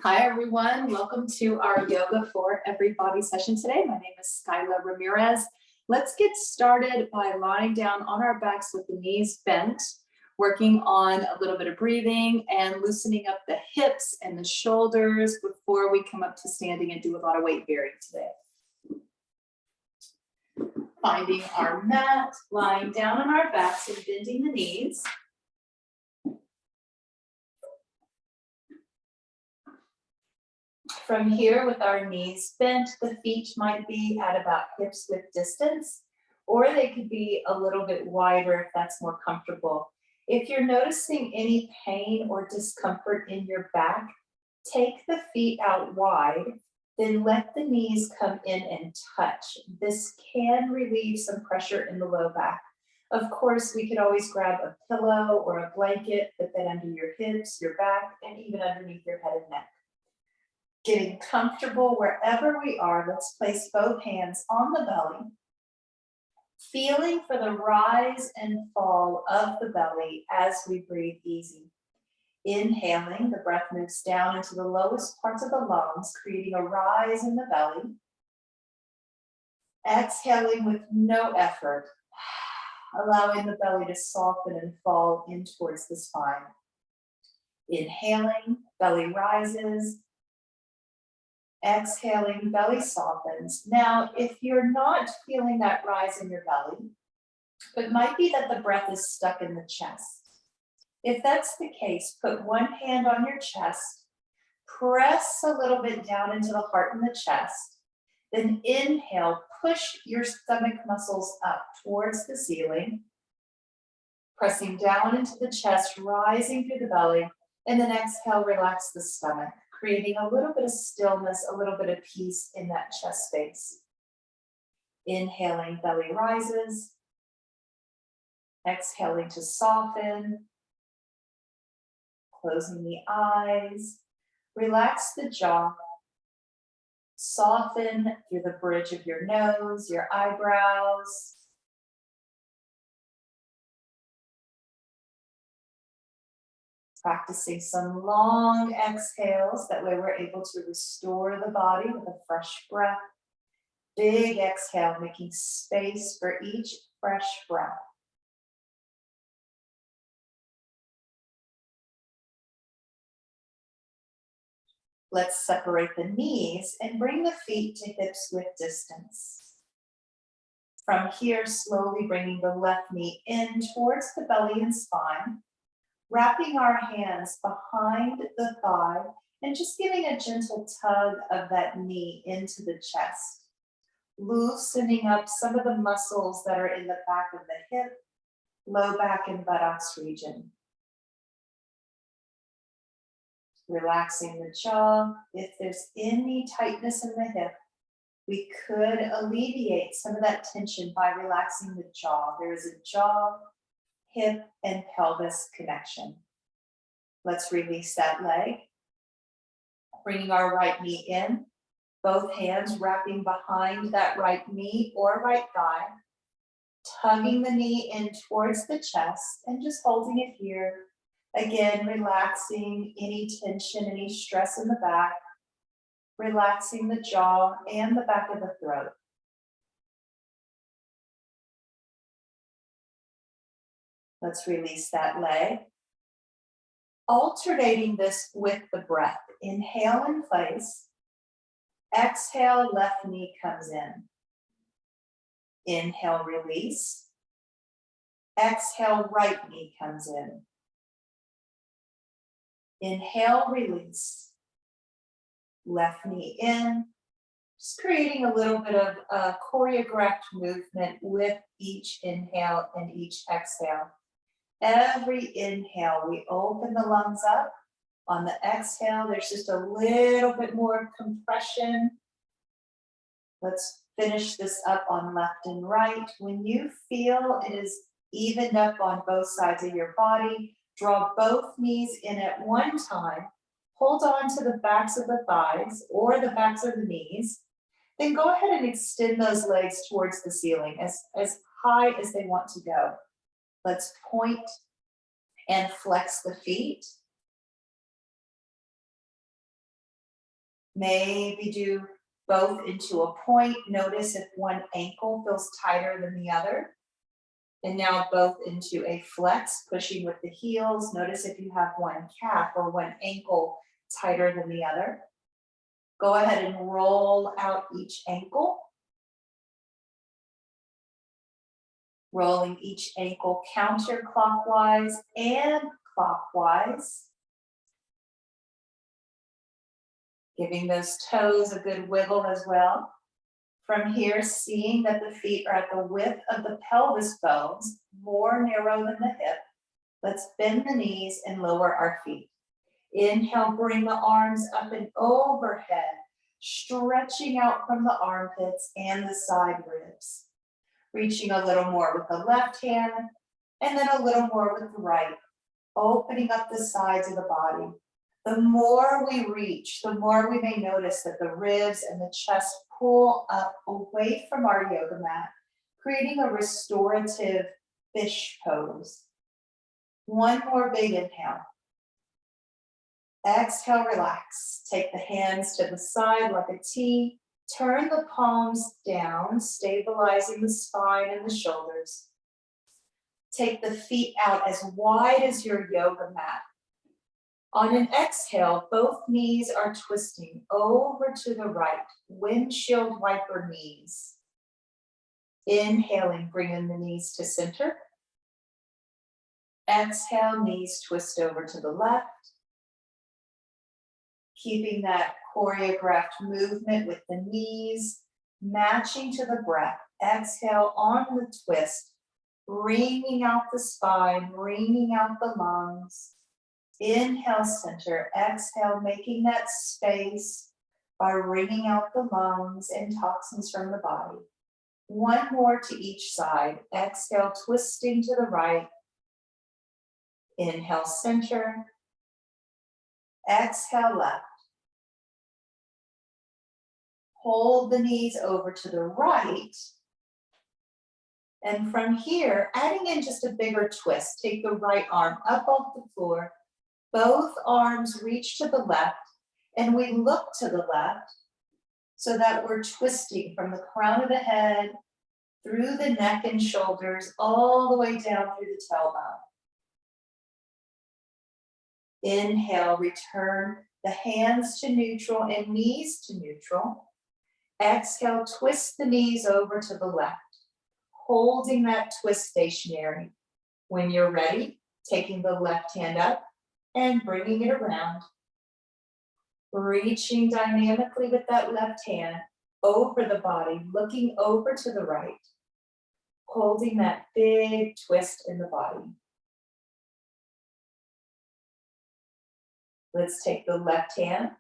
Hi, everyone. Welcome to our Yoga for Everybody session today. My name is Skyla Ramirez. Let's get started by lying down on our backs with the knees bent, working on a little bit of breathing and loosening up the hips and the shoulders before we come up to standing and do a lot of weight bearing today. Finding our mat, lying down on our backs and bending the knees. From here, with our knees bent, the feet might be at about hips width distance, or they could be a little bit wider if that's more comfortable. If you're noticing any pain or discomfort in your back, take the feet out wide, then let the knees come in and touch. This can relieve some pressure in the low back. Of course, we could always grab a pillow or a blanket, put that under your hips, your back, and even underneath your head and neck. Getting comfortable wherever we are, let's place both hands on the belly, feeling for the rise and fall of the belly as we breathe easy. Inhaling, the breath moves down into the lowest parts of the lungs, creating a rise in the belly. Exhaling with no effort, allowing the belly to soften and fall in towards the spine. Inhaling, belly rises. Exhaling, belly softens. Now, if you're not feeling that rise in your belly, it might be that the breath is stuck in the chest. If that's the case, put one hand on your chest, press a little bit down into the heart and the chest, then inhale, push your stomach muscles up towards the ceiling, pressing down into the chest, rising through the belly, and then exhale, relax the stomach, creating a little bit of stillness, a little bit of peace in that chest space. Inhaling, belly rises. Exhaling to soften. Closing the eyes. Relax the jaw. Soften through the bridge of your nose, your eyebrows. Practicing some long exhales, that way we're able to restore the body with a fresh breath. Big exhale, making space for each fresh breath. Let's separate the knees and bring the feet to hips width distance. From here, slowly bringing the left knee in towards the belly and spine. Wrapping our hands behind the thigh and just giving a gentle tug of that knee into the chest. Loosening up some of the muscles that are in the back of the hip, low back and buttocks region. Relaxing the jaw. If there's any tightness in the hip, we could alleviate some of that tension by relaxing the jaw. There is a jaw, hip, and pelvis connection. Let's release that leg. Bringing our right knee in, both hands wrapping behind that right knee or right thigh, tugging the knee in towards the chest and just holding it here. Again, relaxing any tension, any stress in the back, relaxing the jaw and the back of the throat. Let's release that leg. Alternating this with the breath. Inhale in place. Exhale, left knee comes in. Inhale, release. Exhale, right knee comes in. Inhale, release. Left knee in. Just creating a little bit of a choreographed movement with each inhale and each exhale. Every inhale, we open the lungs up. On the exhale, there's just a little bit more compression. Let's finish this up on left and right. When you feel it is evened up on both sides of your body, draw both knees in at one time. Hold on to the backs of the thighs or the backs of the knees. Then go ahead and extend those legs towards the ceiling as high as they want to go. Let's point and flex the feet. Maybe do both into a point. Notice if one ankle feels tighter than the other. And now both into a flex, pushing with the heels. Notice if you have one calf or one ankle tighter than the other. Go ahead and roll out each ankle. Rolling each ankle counterclockwise and clockwise. Giving those toes a good wiggle as well. From here, seeing that the feet are at the width of the pelvis bones, more narrow than the hip. Let's bend the knees and lower our feet. Inhale, bring the arms up and overhead, stretching out from the armpits and the side ribs. Reaching a little more with the left hand, and then a little more with the right, opening up the sides of the body. The more we reach, the more we may notice that the ribs and the chest pull up away from our yoga mat, creating a restorative fish pose. One more big inhale. Exhale, relax. Take the hands to the side like a T. Turn the palms down, stabilizing the spine and the shoulders. Take the feet out as wide as your yoga mat. On an exhale, both knees are twisting over to the right, windshield wiper knees. Inhaling, bringing the knees to center. Exhale, knees twist over to the left. Keeping that choreographed movement with the knees, matching to the breath. Exhale on the twist, wringing out the spine, wringing out the lungs. Inhale, center. Exhale, making that space by wringing out the lungs and toxins from the body. One more to each side. Exhale, twisting to the right. Inhale, center. Exhale, left. Hold the knees over to the right. And from here, adding in just a bigger twist. Take the right arm up off the floor. Both arms reach to the left, and we look to the left so that we're twisting from the crown of the head, through the neck and shoulders, all the way down through the tailbone. Inhale, return the hands to neutral and knees to neutral. Exhale, twist the knees over to the left, holding that twist stationary. When you're ready, taking the left hand up and bringing it around. Reaching dynamically with that left hand over the body, looking over to the right, holding that big twist in the body. Let's take the left hand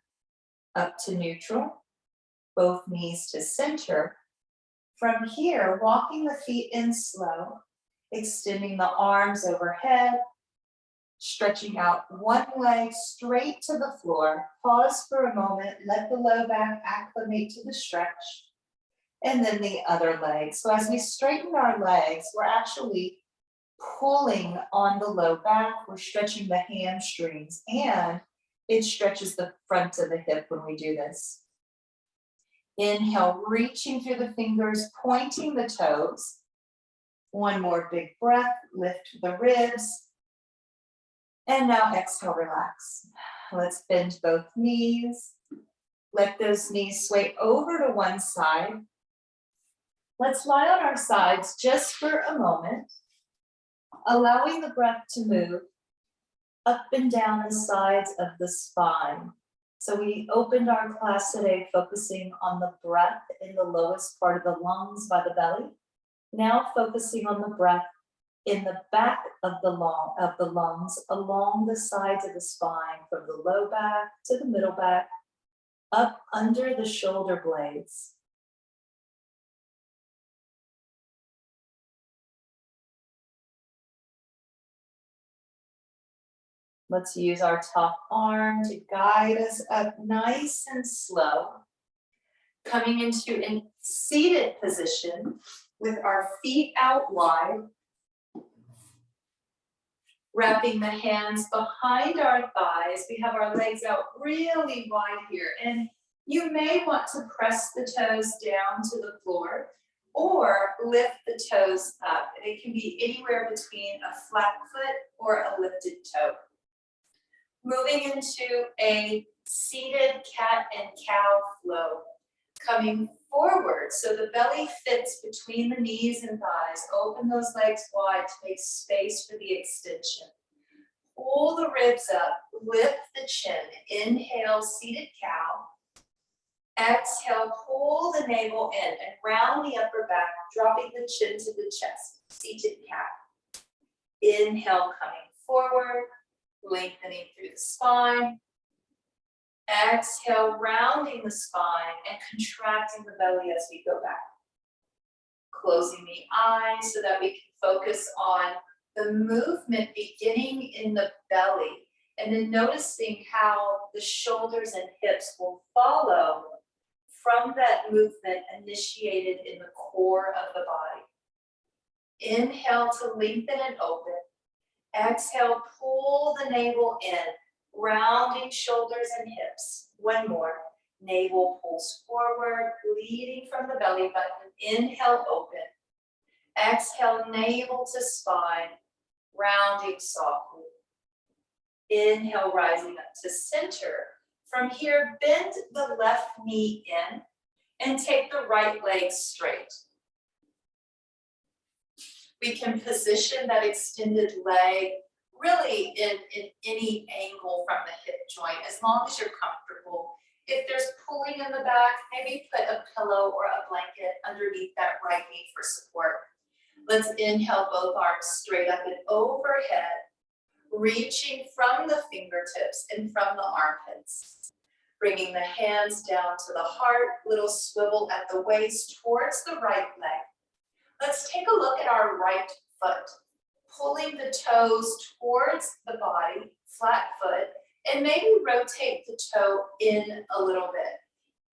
up to neutral, both knees to center. From here, walking the feet in slow, extending the arms overhead, stretching out one leg straight to the floor. Pause for a moment, let the low back acclimate to the stretch, and then the other leg. So as we straighten our legs, we're actually pulling on the low back, we're stretching the hamstrings, and it stretches the front of the hip when we do this. Inhale, reaching through the fingers, pointing the toes. One more big breath, lift the ribs. And now exhale, relax. Let's bend both knees. Let those knees sway over to one side. Let's lie on our sides just for a moment, allowing the breath to move up and down the sides of the spine. So we opened our class today focusing on the breath in the lowest part of the lungs by the belly. Now focusing on the breath in the back of the lungs, along the sides of the spine, from the low back to the middle back, up under the shoulder blades. Let's use our top arm to guide us up nice and slow. Coming into a seated position with our feet out wide. Wrapping the hands behind our thighs. We have our legs out really wide here. And You may want to press the toes down to the floor or lift the toes up. It can be anywhere between a flat foot or a lifted toe. Moving into a seated cat and cow flow. Coming forward, so the belly fits between the knees and thighs. Open those legs wide to make space for the extension. Pull the ribs up, lift the chin. Inhale, seated cow. Exhale, pull the navel in and round the upper back, dropping the chin to the chest. Seated cat. Inhale, coming forward, lengthening through the spine. Exhale, rounding the spine and contracting the belly as we go back. Closing the eyes so that we can focus on the movement beginning in the belly and then noticing how the shoulders and hips will follow from that movement initiated in the core of the body. Inhale to lengthen and open. Exhale, pull the navel in. Rounding shoulders and hips. One more. Navel pulls forward, leading from the belly button. Inhale, open. Exhale, navel to spine, rounding softly. Inhale, rising up to center. From here, bend the left knee in and take the right leg straight. We can position that extended leg really in any angle from the hip joint, as long as you're comfortable. If there's pulling in the back, maybe put a pillow or a blanket underneath that right knee for support. Let's inhale both arms straight up and overhead, reaching from the fingertips and from the armpits. Bringing the hands down to the heart, little swivel at the waist towards the right leg. Let's take a look at our right foot. Pulling the toes towards the body, flat foot, and maybe rotate the toe in a little bit.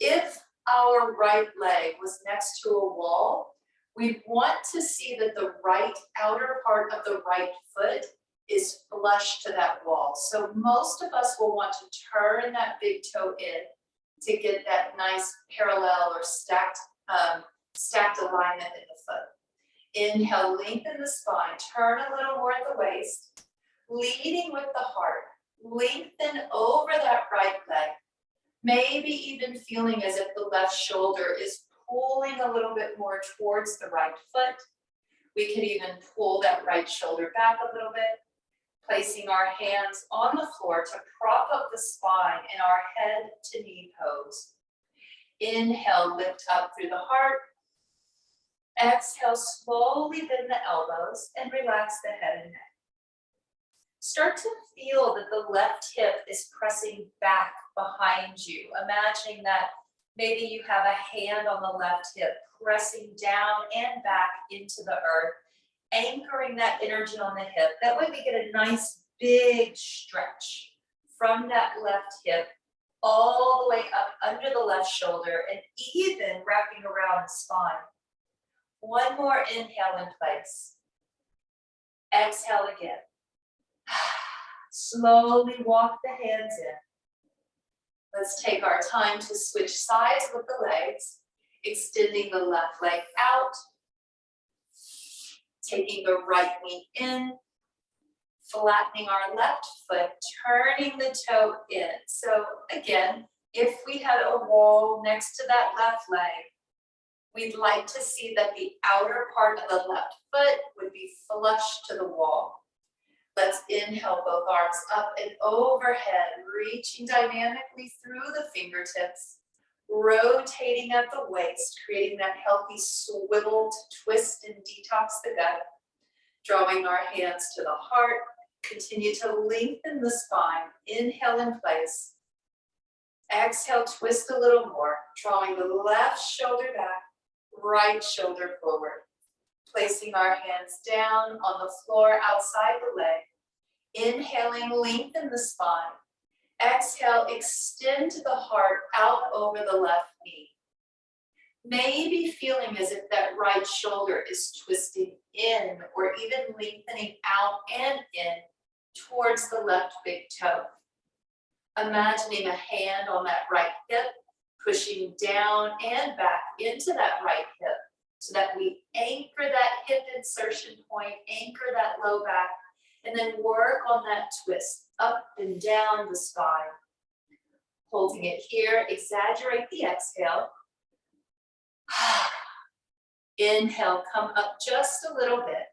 If our right leg was next to a wall, we want to see that the right outer part of the right foot is flush to that wall. So most of us will want to turn that big toe in to get that nice parallel or stacked alignment in the foot. Inhale, lengthen the spine, turn a little more at the waist, leading with the heart. Lengthen over that right leg, maybe even feeling as if the left shoulder is pulling a little bit more towards the right foot. We could even pull that right shoulder back a little bit, placing our hands on the floor to prop up the spine in our head to knee pose. Inhale, lift up through the heart. Exhale, slowly bend the elbows and relax the head and neck. Start to feel that the left hip is pressing back behind you. Imagining that maybe you have a hand on the left hip pressing down and back into the earth, anchoring that energy on the hip. That way we get a nice big stretch from that left hip all the way up under the left shoulder and even wrapping around the spine. One more inhale in place. Exhale again. Slowly walk the hands in. Let's take our time to switch sides with the legs, extending the left leg out, taking the right knee in, flattening our left foot, turning the toe in. So again, if we had a wall next to that left leg, we'd like to see that the outer part of the left foot would be flush to the wall. Let's inhale both arms up and overhead, reaching dynamically through the fingertips, rotating at the waist, creating that healthy swivel to twist and detox the gut. Drawing our hands to the heart, continue to lengthen the spine. Inhale in place. Exhale, twist a little more, drawing the left shoulder back, right shoulder forward. Placing our hands down on the floor outside the leg. Inhaling, lengthen the spine. Exhale, extend the heart out over the left knee. Maybe feeling as if that right shoulder is twisting in or even lengthening out and in towards the left big toe. Imagining a hand on that right hip Pushing down and back into that right hip so that we anchor that hip insertion point, anchor that low back, and then work on that twist up and down the spine. Holding it here, exaggerate the exhale. Inhale, come up just a little bit,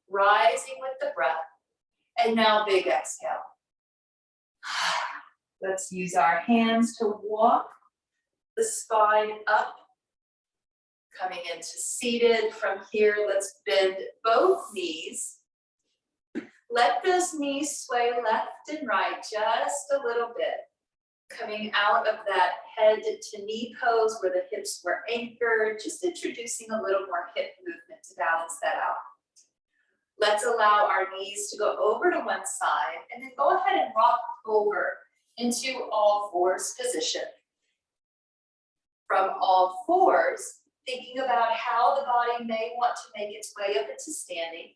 rising with the breath. And now big exhale. Let's use our hands to walk the spine up. Coming into seated. From here, let's bend both knees. Let those knees sway left and right just a little bit. Coming out of that head to knee pose where the hips were anchored, just introducing a little more hip movement to balance that out. Let's allow our knees to go over to one side and then go ahead and rock over into all fours position. From all fours, thinking about how the body may want to make its way up into standing.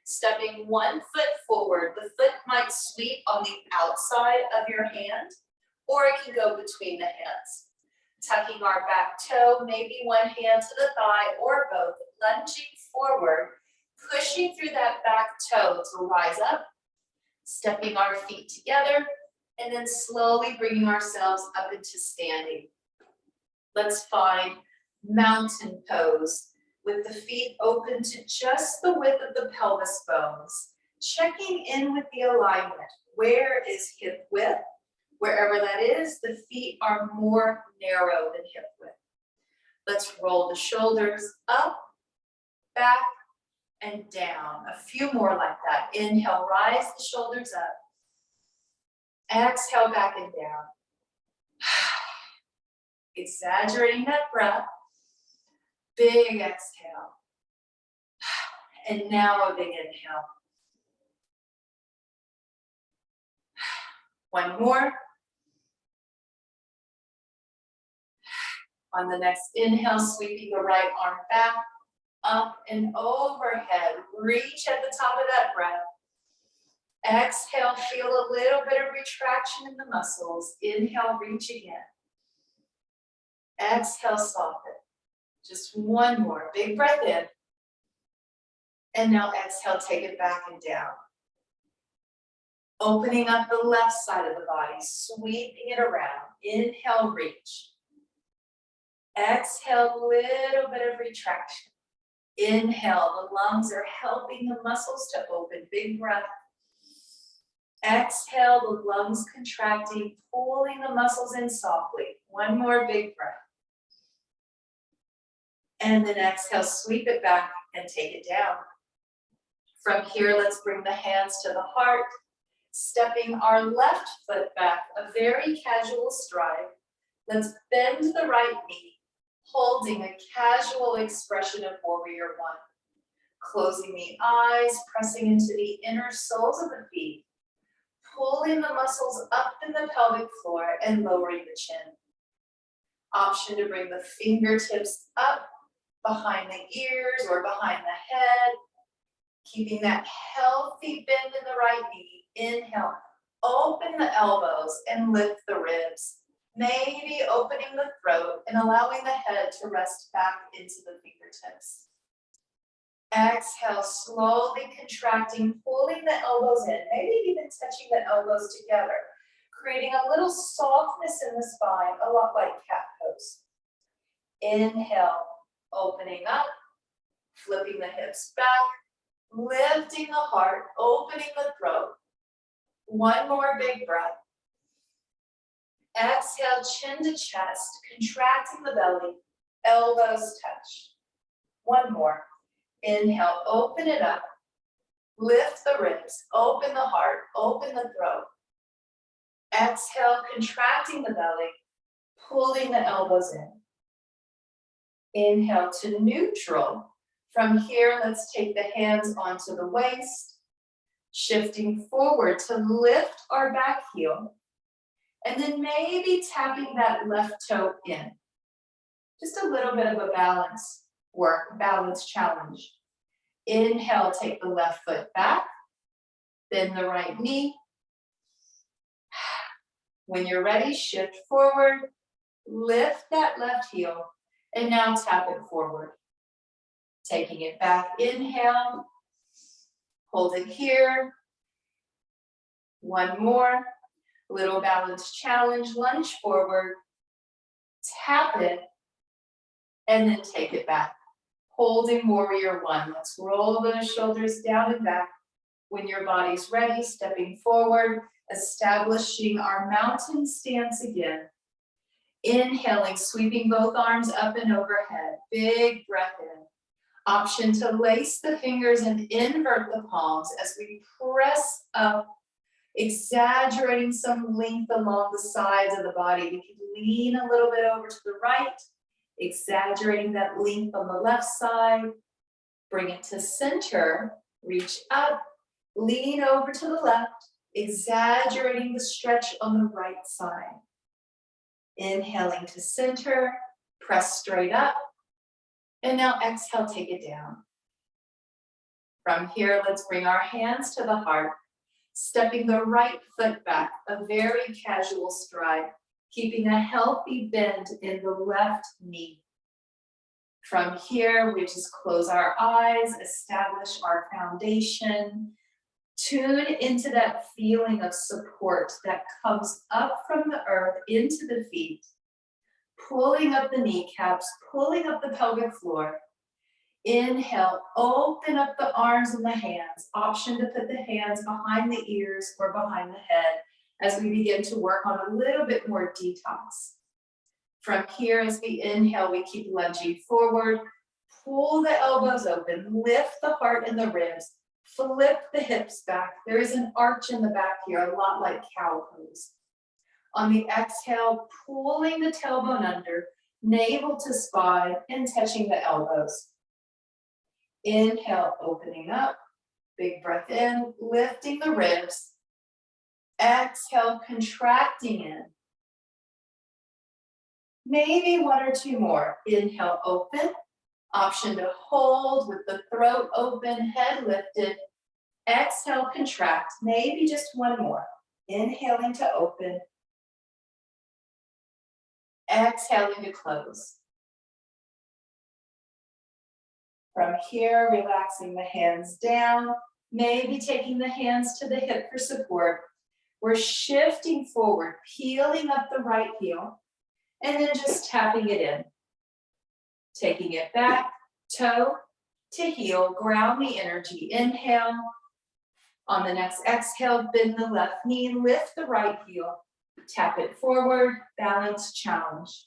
Stepping one foot forward, the foot might sweep on the outside of your hand, or it can go between the hands. Tucking our back toe, maybe one hand to the thigh or both, lunging forward, pushing through that back toe to rise up, stepping our feet together, and then slowly bringing ourselves up into standing. Let's find mountain pose with the feet open to just the width of the pelvis bones, checking in with the alignment. Where is hip width? Wherever that is, the feet are more narrow than hip width. Let's roll the shoulders up, back, and down. A few more like that. Inhale, rise the shoulders up. Exhale, back and down. Exaggerating that breath. Big exhale. And now a big inhale. One more. On the next inhale, sweeping the right arm back, up and overhead. Reach at the top of that breath. Exhale, feel a little bit of retraction in the muscles. Inhale, reach again. Exhale, soften. Just one more. Big breath in. And now exhale, take it back and down. Opening up the left side of the body, sweeping it around. Inhale, reach. Exhale, a little bit of retraction. Inhale, the lungs are helping the muscles to open. Big breath. Exhale, the lungs contracting, pulling the muscles in softly. One more big breath. And then exhale, sweep it back and take it down. From here, let's bring the hands to the heart, stepping our left foot back, a very casual stride. Let's bend the right knee, holding a casual expression of warrior one. Closing the eyes, pressing into the inner soles of the feet, pulling the muscles up in the pelvic floor and lowering the chin. Option to bring the fingertips up behind the ears or behind the head, keeping that healthy bend in the right knee. Inhale, open the elbows and lift the ribs, maybe opening the throat and allowing the head to rest back into the fingertips. Exhale, slowly contracting, pulling the elbows in, maybe even touching the elbows together, creating a little softness in the spine, a lot like cat pose. Inhale, opening up, flipping the hips back, lifting the heart, opening the throat. One more big breath. Exhale, chin to chest, contracting the belly, elbows touch. One more. Inhale, open it up, lift the ribs, open the heart, open the throat. Exhale, contracting the belly, pulling the elbows in. Inhale to neutral. From here, let's take the hands onto the waist, shifting forward to lift our back heel, and then maybe tapping that left toe in. Just a little bit of a balance work, balance challenge. Inhale, take the left foot back, bend the right knee. When you're ready, shift forward, Lift that left heel and now tap it forward. Taking it back, inhale, hold it here. One more, little balance challenge, lunge forward, tap it, and then take it back. Holding warrior one. Let's roll those shoulders down and back. When your body's ready, stepping forward, establishing our mountain stance again. Inhaling, sweeping both arms up and overhead. Big breath in. Option to lace the fingers and invert the palms as we press up, exaggerating some length along the sides of the body. We can lean a little bit over to the right, exaggerating that length on the left side. Bring it to center, reach up, lean over to the left, exaggerating the stretch on the right side. Inhaling to center, press straight up, and now exhale, take it down. From here, let's bring our hands to the heart, stepping the right foot back, a very casual stride, keeping a healthy bend in the left knee. From here, we just close our eyes, establish our foundation, tune into that feeling of support that comes up from the earth into the feet, pulling up the kneecaps, pulling up the pelvic floor. Inhale, open up the arms and the hands. Option to put the hands behind the ears or behind the head as we begin to work on a little bit more detox. From here, as we inhale, we keep lunging forward. Pull the elbows open, lift the heart and the ribs, flip the hips back. There is an arch in the back here, a lot like cow pose. On the exhale, pulling the tailbone under, navel to spine, and touching the elbows. Inhale, opening up, big breath in, lifting the ribs. Exhale, contracting in. Maybe one or two more. Inhale, open. Option to hold with the throat open, head lifted. Exhale, contract. Maybe just one more. Inhaling to open. Exhaling to close. From here, relaxing the hands down, maybe taking the hands to the hip for support. We're shifting forward, peeling up the right heel, and then just tapping it in. Taking it back, toe to heel, ground the energy. Inhale. On the next exhale, bend the left knee, lift the right heel, tap it forward, balance challenge.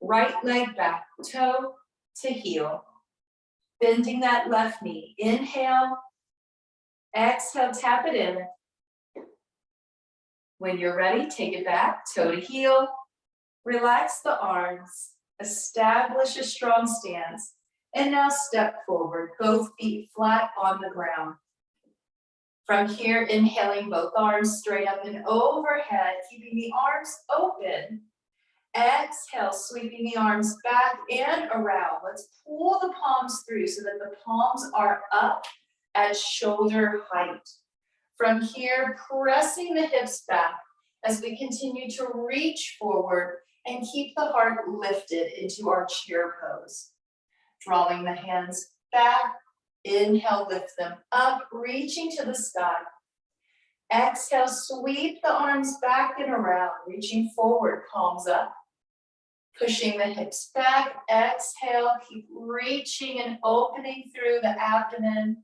Right leg back, toe to heel. Bending that left knee. Inhale. Exhale, tap it in. When you're ready, take it back, toe to heel. Relax the arms. Establish a strong stance. And now step forward, both feet flat on the ground. From here, inhaling both arms straight up and overhead, keeping the arms open. Exhale, sweeping the arms back and around. Let's pull the palms through so that the palms are up at shoulder height. From here, pressing the hips back as we continue to reach forward and keep the heart lifted into our chair pose. Drawing the hands back, inhale, lift them up, reaching to the sky. Exhale, sweep the arms back and around, reaching forward, palms up. Pushing the hips back, exhale, keep reaching and opening through the abdomen.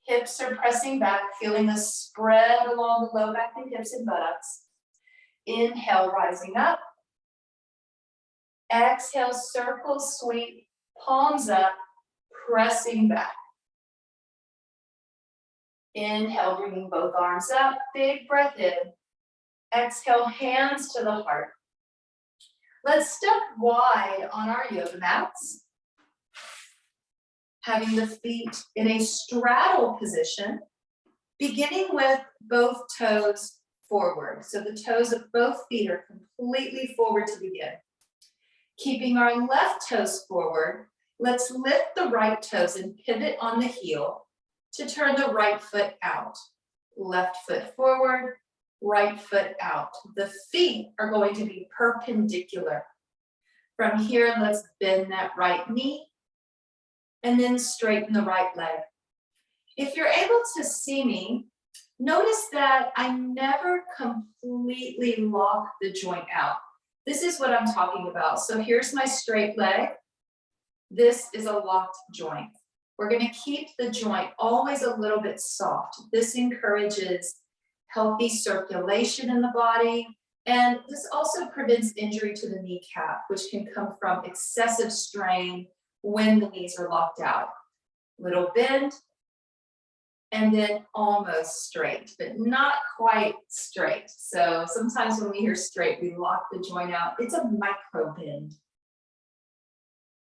Hips are pressing back, feeling the spread along the low back and hips and buttocks. Inhale, rising up. Exhale, circle, sweep, palms up, pressing back. Inhale, bringing both arms up, big breath in. Exhale, hands to the heart. Let's step wide on our yoga mats. Having the feet in a straddle position, beginning with both toes forward. So the toes of both feet are completely forward to begin. Keeping our left toes forward, let's lift the right toes and pivot on the heel to turn the right foot out. Left foot forward, right foot out. The feet are going to be perpendicular. From here, let's bend that right knee and then straighten the right leg. If you're able to see me, notice that I never completely lock the joint out. This is what I'm talking about. So here's my straight leg. This is a locked joint. We're going to keep the joint always a little bit soft. This encourages healthy circulation in the body, and this also prevents injury to the kneecap, which can come from excessive strain when the knees are locked out. Little bend, and then almost straight, but not quite straight. So sometimes when we hear straight, we lock the joint out. It's a micro bend.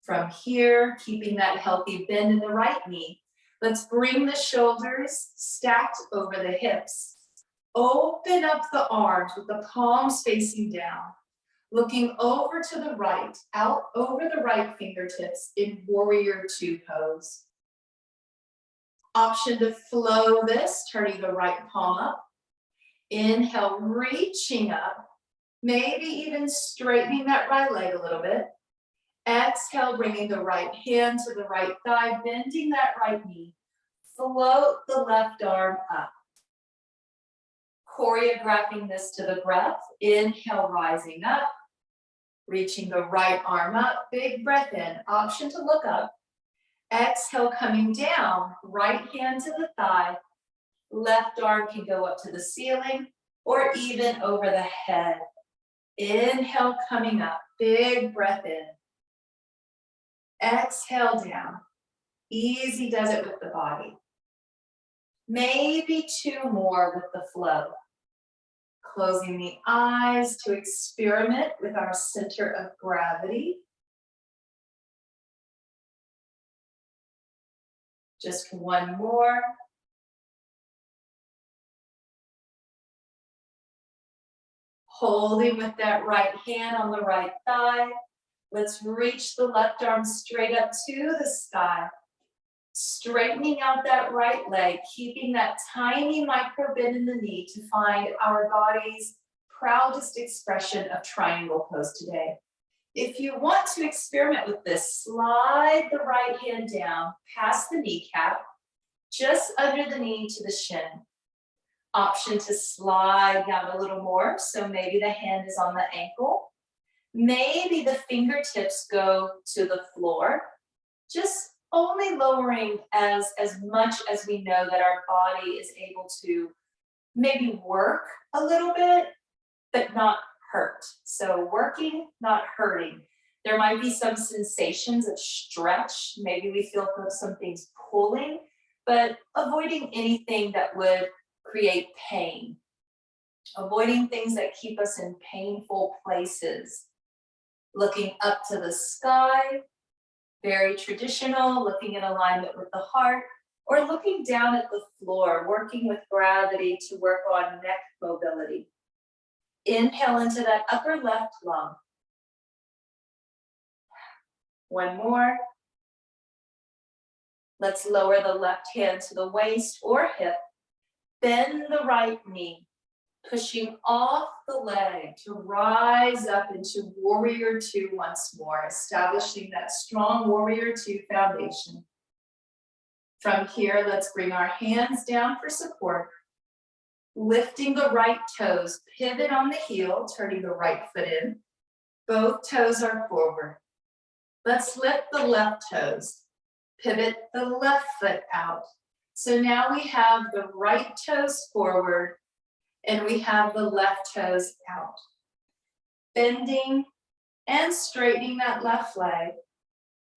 From here, keeping that healthy bend in the right knee, let's bring the shoulders stacked over the hips. Open up the arms with the palms facing down, looking over to the right, out over the right fingertips in warrior two pose. Option to flow this, turning the right palm up. Inhale, reaching up, maybe even straightening that right leg a little bit. Exhale, bringing the right hand to the right thigh, bending that right knee. Float the left arm up. Choreographing this to the breath. Inhale, rising up, reaching the right arm up. Big breath in. Option to look up. Exhale, coming down, right hand to the thigh. Left arm can go up to the ceiling or even over the head. Inhale, coming up. Big breath in. Exhale down. Easy does it with the body. Maybe two more with the flow. Closing the eyes to experiment with our center of gravity. Just one more. Holding with that right hand on the right thigh. Let's reach the left arm straight up to the sky. Straightening out that right leg, keeping that tiny micro bend in the knee to find our body's proudest expression of triangle pose today. If you want to experiment with this, slide the right hand down past the kneecap, just under the knee to the shin. Option to slide down a little more, so maybe the hand is on the ankle. Maybe the fingertips go to the floor, just only lowering as much as we know that our body is able to maybe work a little bit, but not hurt. So working, not hurting. There might be some sensations of stretch. Maybe we feel some things pulling, but avoiding anything that would create pain. Avoiding things that keep us in painful places. Looking up to the sky, very traditional, looking in alignment with the heart, or looking down at the floor, working with gravity to work on neck mobility. Inhale into that upper left lung. One more. Let's lower the left hand to the waist or hip. Bend the right knee, pushing off the leg to rise up into warrior two once more, establishing that strong warrior two foundation. From here, let's bring our hands down for support. Lifting the right toes, pivot on the heel, turning the right foot in. Both toes are forward. Let's lift the left toes, pivot the left foot out. So now we have the right toes forward and we have the left toes out. Bending and straightening that left leg,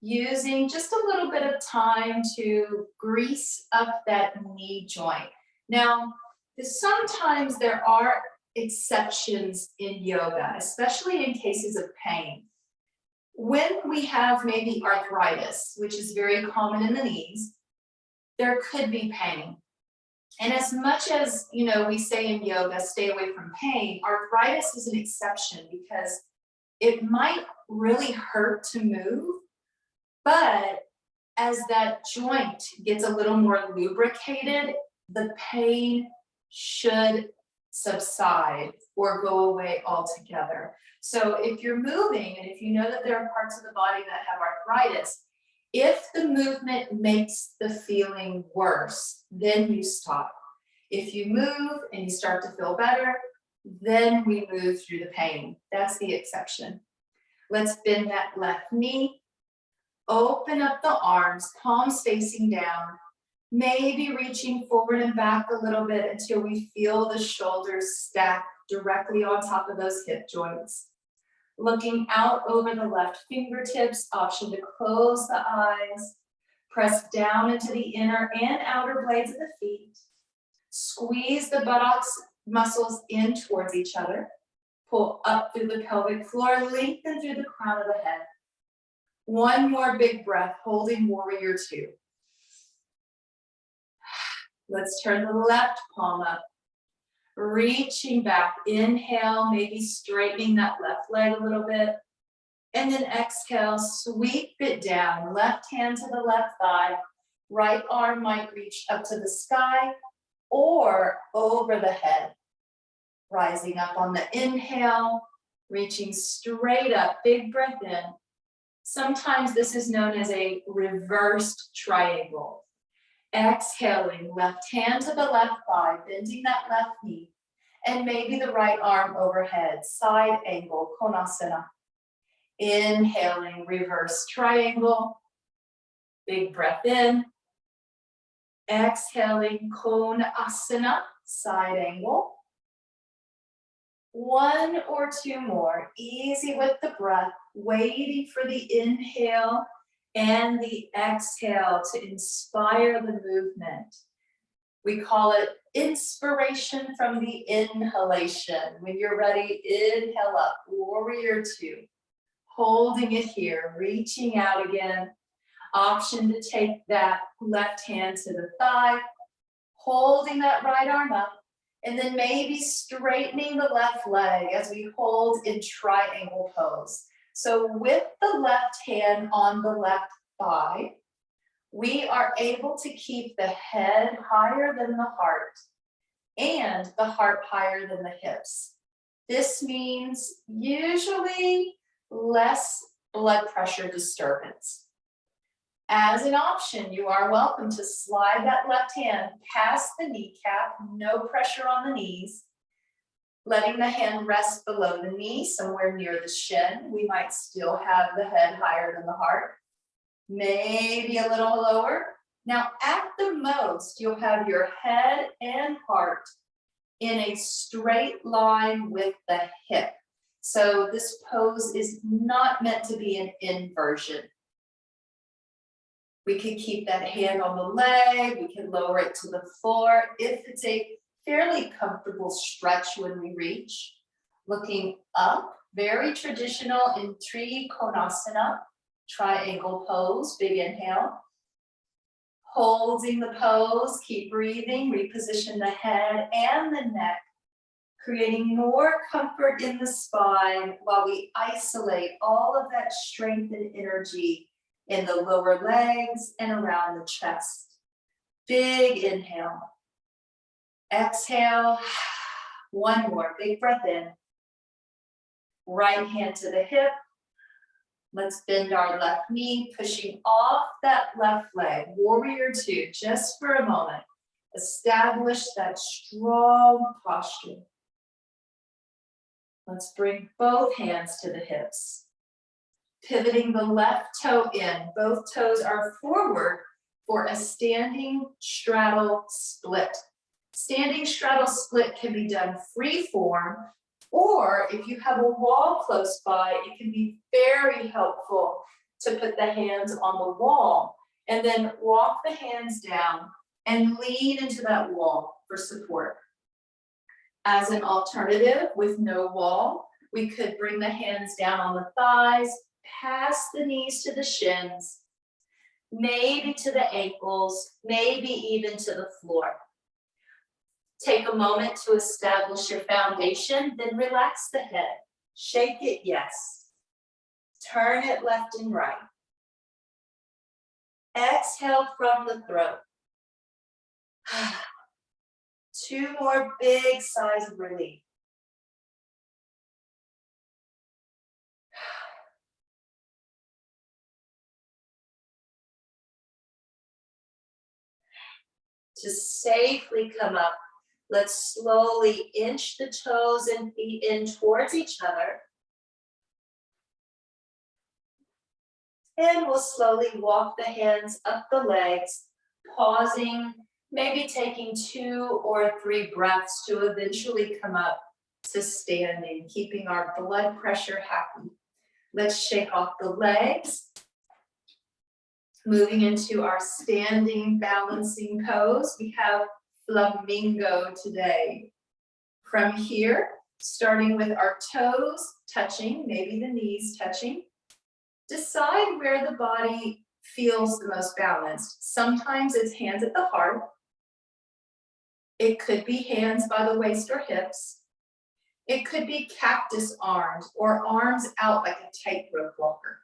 using just a little bit of time to grease up that knee joint. Now, sometimes there are exceptions in yoga, especially in cases of pain. When we have maybe arthritis, which is very common in the knees, there could be pain. And as much as, we say in yoga, stay away from pain, arthritis is an exception because it might really hurt to move, but as that joint gets a little more lubricated, the pain should subside or go away altogether. So if you're moving and if you know that there are parts of the body that have arthritis, if the movement makes the feeling worse, then you stop. If you move and you start to feel better, then we move through the pain. That's the exception. Let's bend that left knee. Open up the arms, palms facing down. Maybe reaching forward and back a little bit until we feel the shoulders stack directly on top of those hip joints. Looking out over the left fingertips, option to close the eyes. Press down into the inner and outer blades of the feet. Squeeze the buttocks muscles in towards each other. Pull up through the pelvic floor, lengthen through the crown of the head. One more big breath, holding warrior two. Let's turn the left palm up. Reaching back, inhale, maybe straightening that left leg a little bit. And then exhale, sweep it down. Left hand to the left thigh. Right arm might reach up to the sky or over the head. Rising up on the inhale, reaching straight up, big breath in. Sometimes this is known as a reversed triangle. Exhaling, left hand to the left thigh, bending that left knee, and maybe the right arm overhead, side angle, Konasana. Inhaling, reverse triangle, big breath in. Exhaling, Konasana, side angle. One or two more, easy with the breath, waiting for the inhale and the exhale to inspire the movement. We call it inspiration from the inhalation. When you're ready, inhale up, warrior two. Holding it here, reaching out again. Option to take that left hand to the thigh, holding that right arm up, and then maybe straightening the left leg as we hold in triangle pose. So with the left hand on the left thigh, we are able to keep the head higher than the heart and the heart higher than the hips. This means usually less blood pressure disturbance. As an option, you are welcome to slide that left hand past the kneecap, no pressure on the knees. Letting the hand rest below the knee, somewhere near the shin. We might still have the head higher than the heart. Maybe a little lower. Now, at the most, you'll have your head and heart in a straight line with the hip. So this pose is not meant to be an inversion. We can keep that hand on the leg. We can lower it to the floor if it's a fairly comfortable stretch when we reach. Looking up, very traditional in Trikonasana, triangle pose, big inhale. Holding the pose, keep breathing, reposition the head and the neck, creating more comfort in the spine while we isolate all of that strength and energy in the lower legs and around the chest. Big inhale. Exhale, one more, big breath in. Right hand to the hip. Let's bend our left knee, pushing off that left leg. Warrior two, just for a moment. Establish that strong posture. Let's bring both hands to the hips. Pivoting the left toe in. Both toes are forward for a standing straddle split. Standing straddle split can be done free form, or if you have a wall close by, it can be very helpful to put the hands on the wall and then walk the hands down and lean into that wall for support. As an alternative, with no wall, we could bring the hands down on the thighs, past the knees to the shins, maybe to the ankles, maybe even to the floor. Take a moment to establish your foundation, then relax the head. Shake it, yes. Turn it left and right. Exhale from the throat. 2 more big sighs of relief. To safely come up, let's slowly inch the toes and feet in towards each other. And we'll slowly walk the hands up the legs, pausing, maybe taking 2 or 3 breaths to eventually come up to standing, keeping our blood pressure happy. Let's shake off the legs, moving into our standing balancing pose. We have flamingo today. From here, starting with our toes touching, maybe the knees touching, decide where the body feels the most balanced. Sometimes it's hands at the heart. It could be hands by the waist or hips. It could be cactus arms or arms out like a tightrope walker.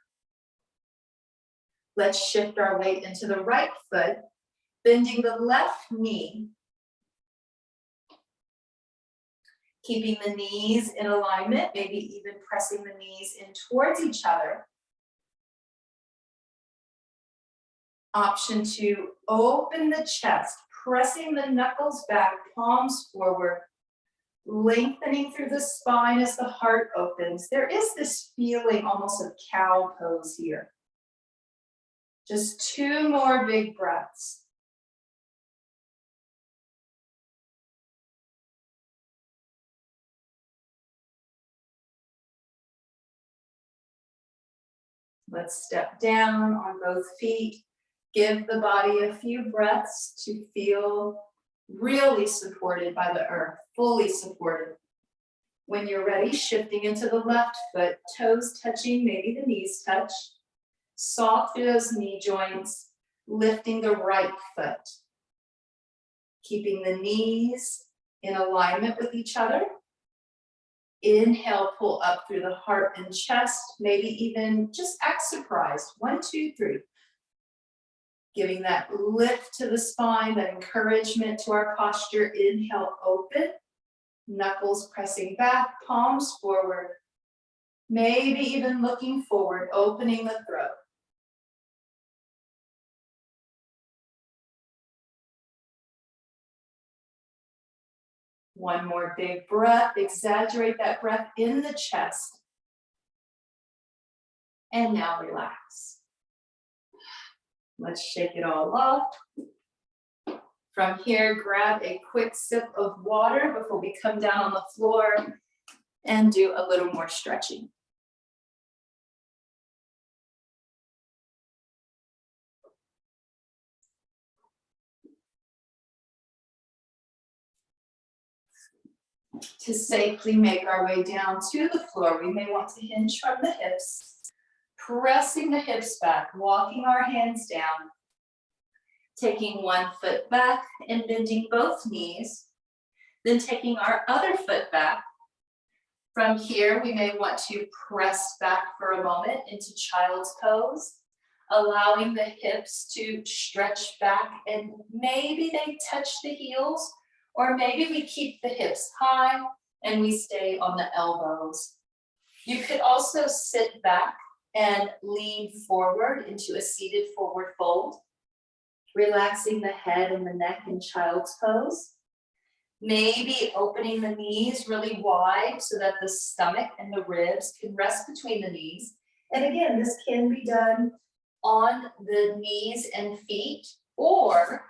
Let's shift our weight into the right foot, bending the left knee, keeping the knees in alignment, maybe even pressing the knees in towards each other. Option 2, open the chest, pressing the knuckles back, palms forward, lengthening through the spine as the heart opens. There is this feeling almost of cow pose here. Just 2 more big breaths. Let's step down on both feet. Give the body a few breaths to feel really supported by the earth, fully supported. When you're ready, shifting into the left foot, toes touching, maybe the knees touch. Soft through those knee joints, lifting the right foot. Keeping the knees in alignment with each other. Inhale, pull up through the heart and chest, maybe even just act surprised. 1, 2, 3. Giving that lift to the spine, that encouragement to our posture. Inhale, open. Knuckles pressing back, palms forward. Maybe even looking forward, opening the throat. One more big breath. Exaggerate that breath in the chest. And now relax. Let's shake it all off. From here, grab a quick sip of water before we come down on the floor and do a little more stretching. To safely make our way down to the floor, we may want to hinge from the hips, pressing the hips back, walking our hands down, taking one foot back and bending both knees, then taking our other foot back. From here, we may want to press back for a moment into child's pose, allowing the hips to stretch back, and maybe they touch the heels, or maybe we keep the hips high and we stay on the elbows. You could also sit back and lean forward into a seated forward fold, relaxing the head and the neck in child's pose. Maybe opening the knees really wide so that the stomach and the ribs can rest between the knees. And again, this can be done on the knees and feet, or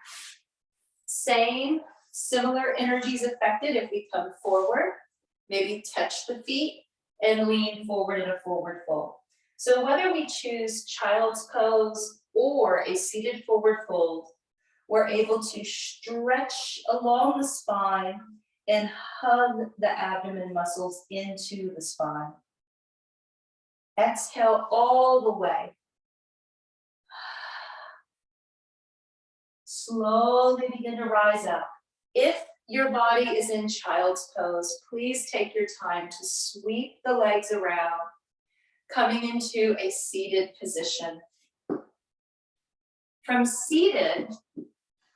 similar energies affected if we come forward, maybe touch the feet and lean forward in a forward fold. So whether we choose child's pose or a seated forward fold, we're able to stretch along the spine and hug the abdomen muscles into the spine. Exhale all the way. Slowly begin to rise up. If your body is in child's pose, please take your time to sweep the legs around, coming into a seated position. From seated,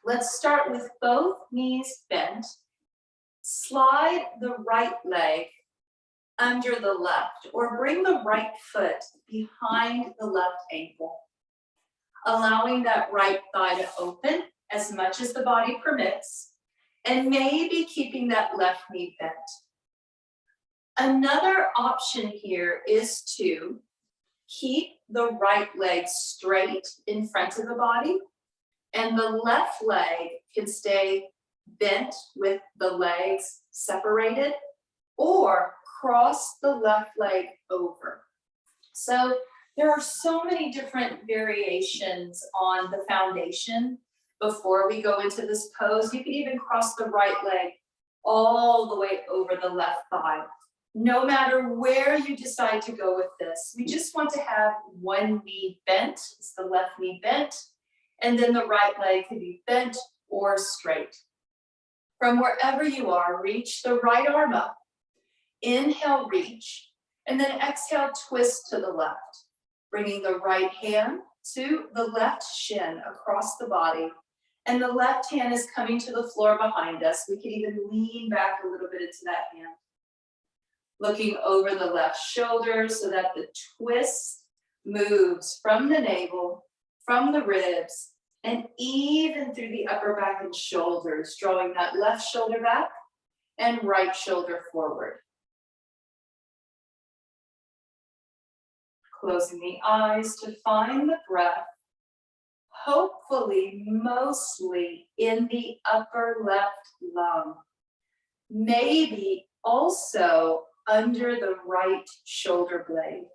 let's start with both knees bent Slide the right leg under the left, or bring the right foot behind the left ankle, allowing that right thigh to open as much as the body permits, and maybe keeping that left knee bent. Another option here is to keep the right leg straight in front of the body, and the left leg can stay bent with the legs separated, or cross the left leg over. So there are so many different variations on the foundation before we go into this pose. You can even cross the right leg all the way over the left thigh. No matter where you decide to go with this, we just want to have one knee bent, it's the left knee bent, and then the right leg can be bent or straight. From wherever you are, reach the right arm up. Inhale, reach, and then exhale, twist to the left, bringing the right hand to the left shin across the body, and the left hand is coming to the floor behind us. We can even lean back a little bit into that hand. Looking over the left shoulder so that the twist moves from the navel, from the ribs, and even through the upper back and shoulders, drawing that left shoulder back and right shoulder forward. Closing the eyes to find the breath, hopefully mostly in the upper left lung. Maybe also under the right shoulder blade.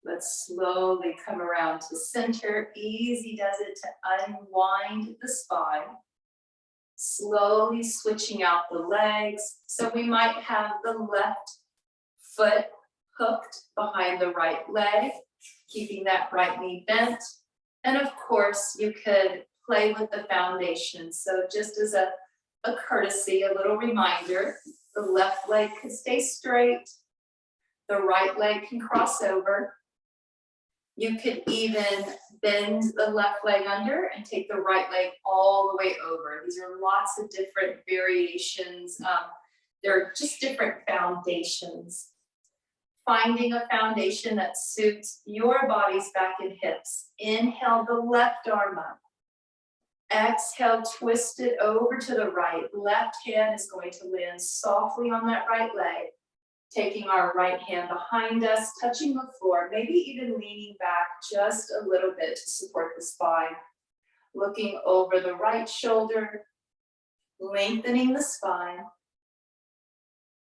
Let's slowly come around to center. Easy does it to unwind the spine. Slowly switching out the legs. So we might have the left foot hooked behind the right leg, keeping that right knee bent. And of course, you could play with the foundation. So just as a courtesy, a little reminder, the left leg can stay straight. The right leg can cross over. You could even bend the left leg under and take the right leg all the way over. These are lots of different variations. They're just different foundations. Finding a foundation that suits your body's back and hips. Inhale the left arm up. Exhale, twist it over to the right. Left hand is going to land softly on that right leg. Taking our right hand behind us, touching the floor, maybe even leaning back just a little bit to support the spine. Looking over the right shoulder, lengthening the spine.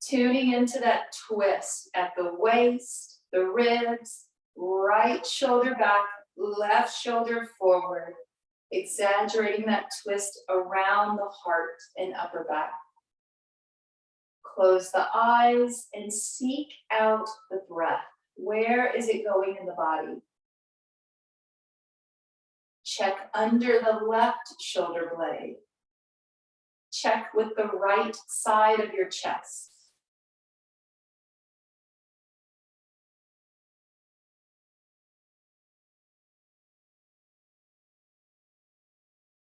Tuning into that twist at the waist, the ribs, right shoulder back, left shoulder forward. Exaggerating that twist around the heart and upper back. Close the eyes and seek out the breath. Where is it going in the body? Check under the left shoulder blade. Check with the right side of your chest.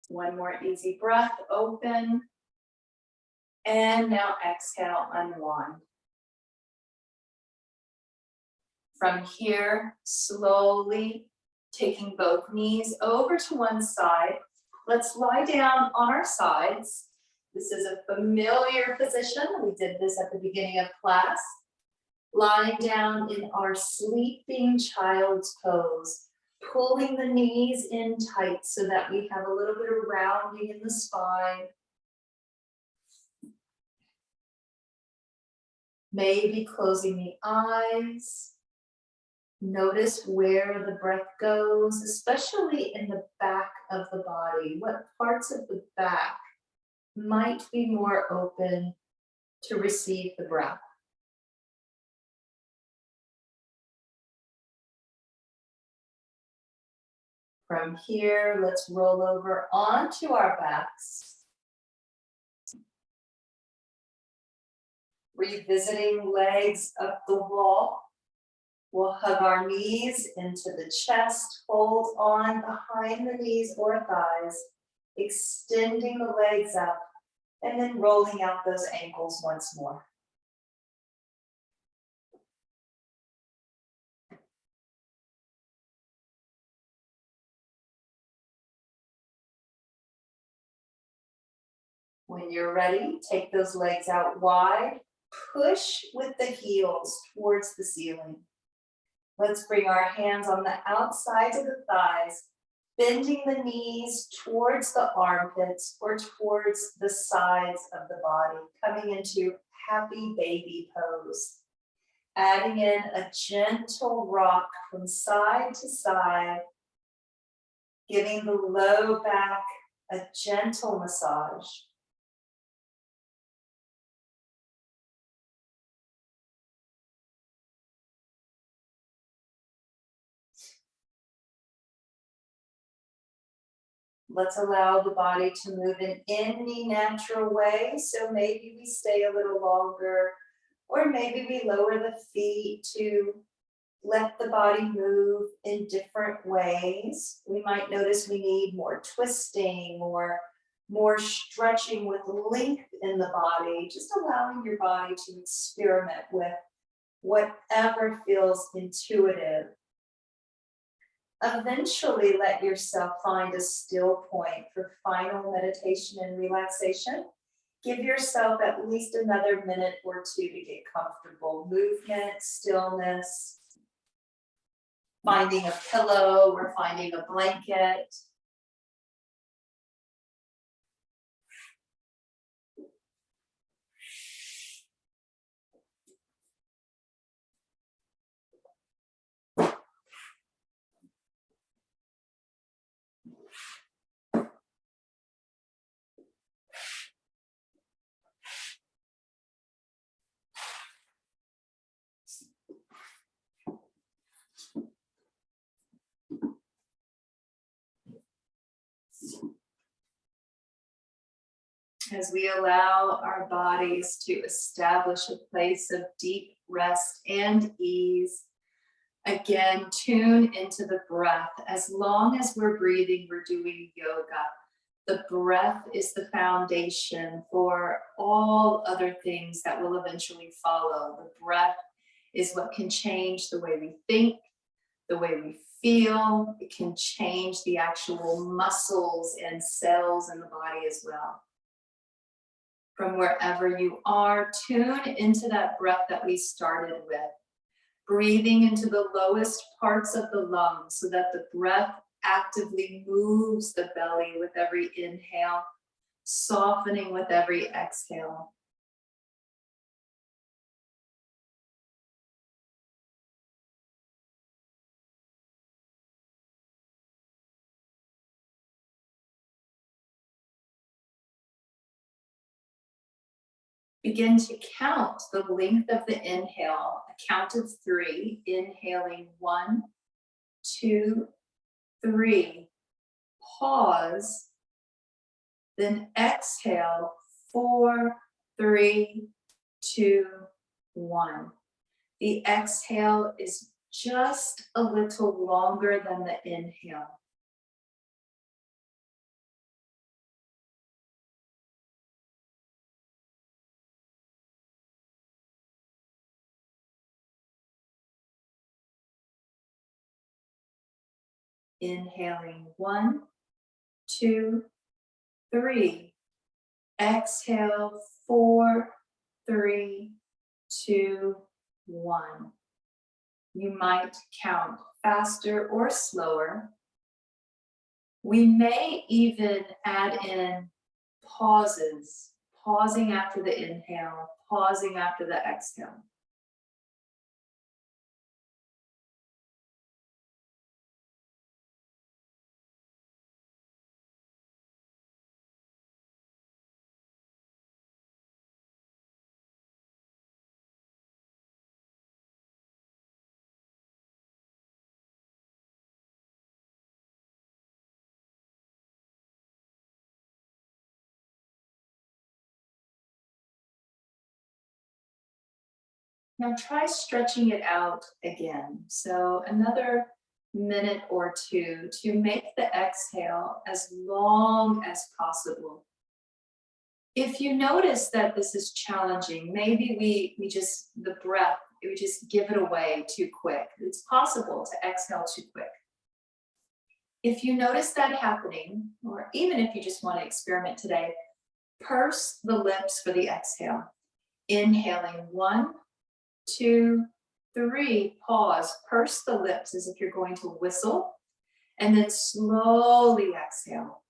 One more easy breath, open. And now exhale, unwind. From here, slowly taking both knees over to one side. Let's lie down on our sides. This is a familiar position. We did this at the beginning of class. Lying down in our sleeping child's pose. Pulling the knees in tight so that we have a little bit of rounding in the spine. Maybe closing the eyes. Notice where the breath goes, especially in the back of the body. What parts of the back might be more open to receive the breath? From here, let's roll over onto our backs. Revisiting legs up the wall. We'll hug our knees into the chest, hold on behind the knees or thighs, extending the legs up, and then rolling out those ankles once more. When you're ready, take those legs out wide, push with the heels towards the ceiling. Let's bring our hands on the outsides of the thighs, bending the knees towards the armpits or towards the sides of the body, coming into happy baby pose. Adding in a gentle rock from side to side, giving the low back a gentle massage. Let's allow the body to move in any natural way. So maybe we stay a little longer, or maybe we lower the feet to let the body move in different ways. We might notice we need more twisting or more stretching with length in the body, just allowing your body to experiment with whatever feels intuitive. Eventually, let yourself find a still point for final meditation and relaxation. Give yourself at least another minute or two to get comfortable. Movement, stillness, finding a pillow or finding a blanket. As we allow our bodies to establish a place of deep rest and ease, again, tune into the breath. As long as we're breathing, we're doing yoga. The breath is the foundation for all other things that will eventually follow. The breath is what can change the way we think, the way we feel. It can change the actual muscles and cells in the body as well. From wherever you are, tune into that breath that we started with. Breathing into the lowest parts of the lungs so that the breath actively moves the belly with every inhale, softening with every exhale. Begin to count the length of the inhale, a count of 3, inhaling 1, 2, 3, pause, then exhale 4, 3, 2, 1. The exhale is just a little longer than the inhale. Inhaling 1, 2, 3. Exhale 4, 3, 2, 1. You might count faster or slower. We may even add in pauses, pausing after the inhale, pausing after the exhale. Now try stretching it out again. So another minute or two to make the exhale as long as possible. If you notice that this is challenging, maybe we just, the breath, we just give it away too quick. It's possible to exhale too quick. If you notice that happening, or even if you just want to experiment today, purse the lips for the exhale. Inhaling 1, 2, 3, pause, purse the lips as if you're going to whistle, and then slowly exhale.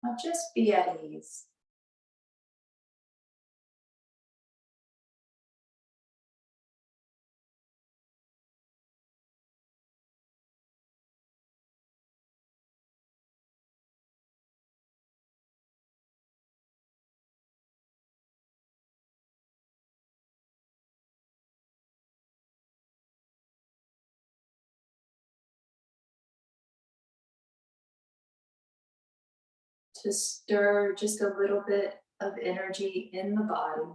Now just be at ease. To stir just a little bit of energy in the body.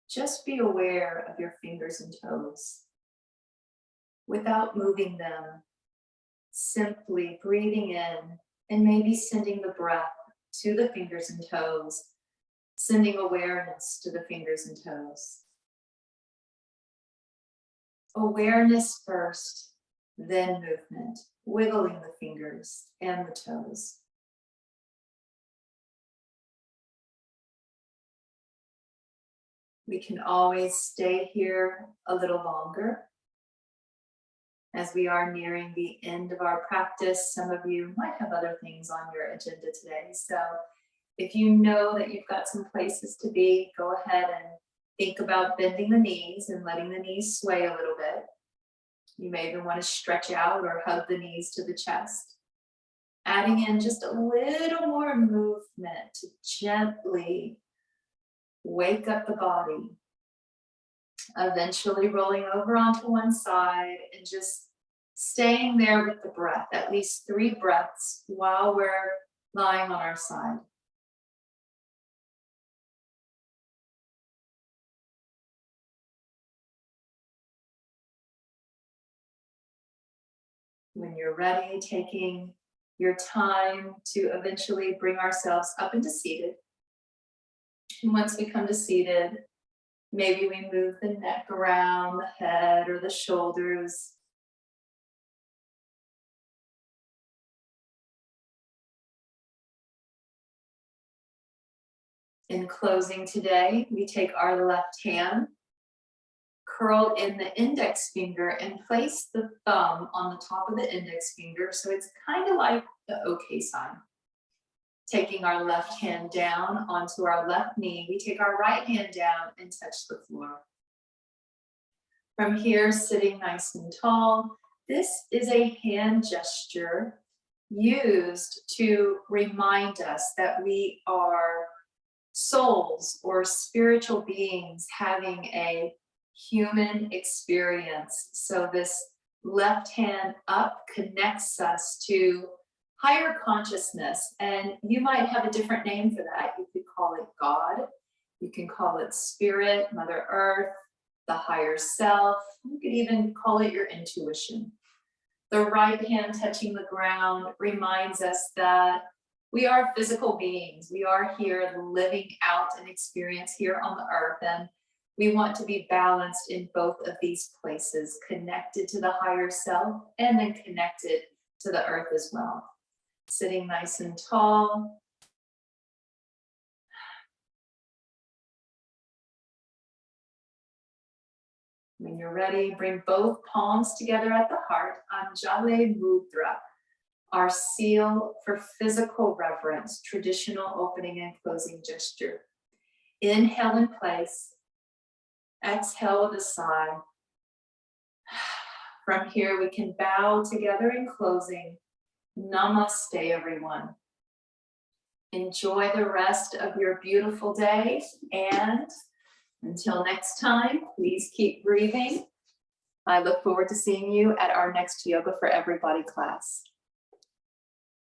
Just be aware of your fingers and toes without moving them, simply breathing in and maybe sending the breath to the fingers and toes, sending awareness to the fingers and toes. Awareness first, then movement, wiggling the fingers and the toes. We can always stay here a little longer. As we are nearing the end of our practice, some of you might have other things on your agenda today. So if you know that you've got some places to be, go ahead and think about bending the knees and letting the knees sway a little bit. You may even want to stretch out or hug the knees to the chest. Adding in just a little more movement to gently wake up the body. Eventually rolling over onto one side and just staying there with the breath, at least 3 breaths while we're lying on our side. When you're ready, taking your time to eventually bring ourselves up into seated. And once we come to seated, maybe we move the neck around, the head or the shoulders. In closing today, we take our left hand, curl in the index finger and place the thumb on the top of the index finger. So it's kind of like the OK sign. Taking our left hand down onto our left knee, we take our right hand down and touch the floor. From here, sitting nice and tall, this is a hand gesture used to remind us that we are souls or spiritual beings having a human experience. So this left hand up connects us to higher consciousness, and you might have a different name for that. You could call it God, you can call it Spirit, Mother Earth, the higher self. You could even call it your intuition. The right hand touching the ground reminds us that we are physical beings. We are here living out an experience here on the earth, and we want to be balanced in both of these places, connected to the higher self and then connected to the earth as well. Sitting nice and tall. When you're ready, bring both palms together at the heart, Anjali Mudra, our seal for physical reverence, traditional opening and closing gesture. Inhale in place, exhale with a sigh. From here, we can bow together in closing. Namaste, everyone. Enjoy the rest of your beautiful day, and until next time, please keep breathing. I look forward to seeing you at our next Yoga for Everybody class.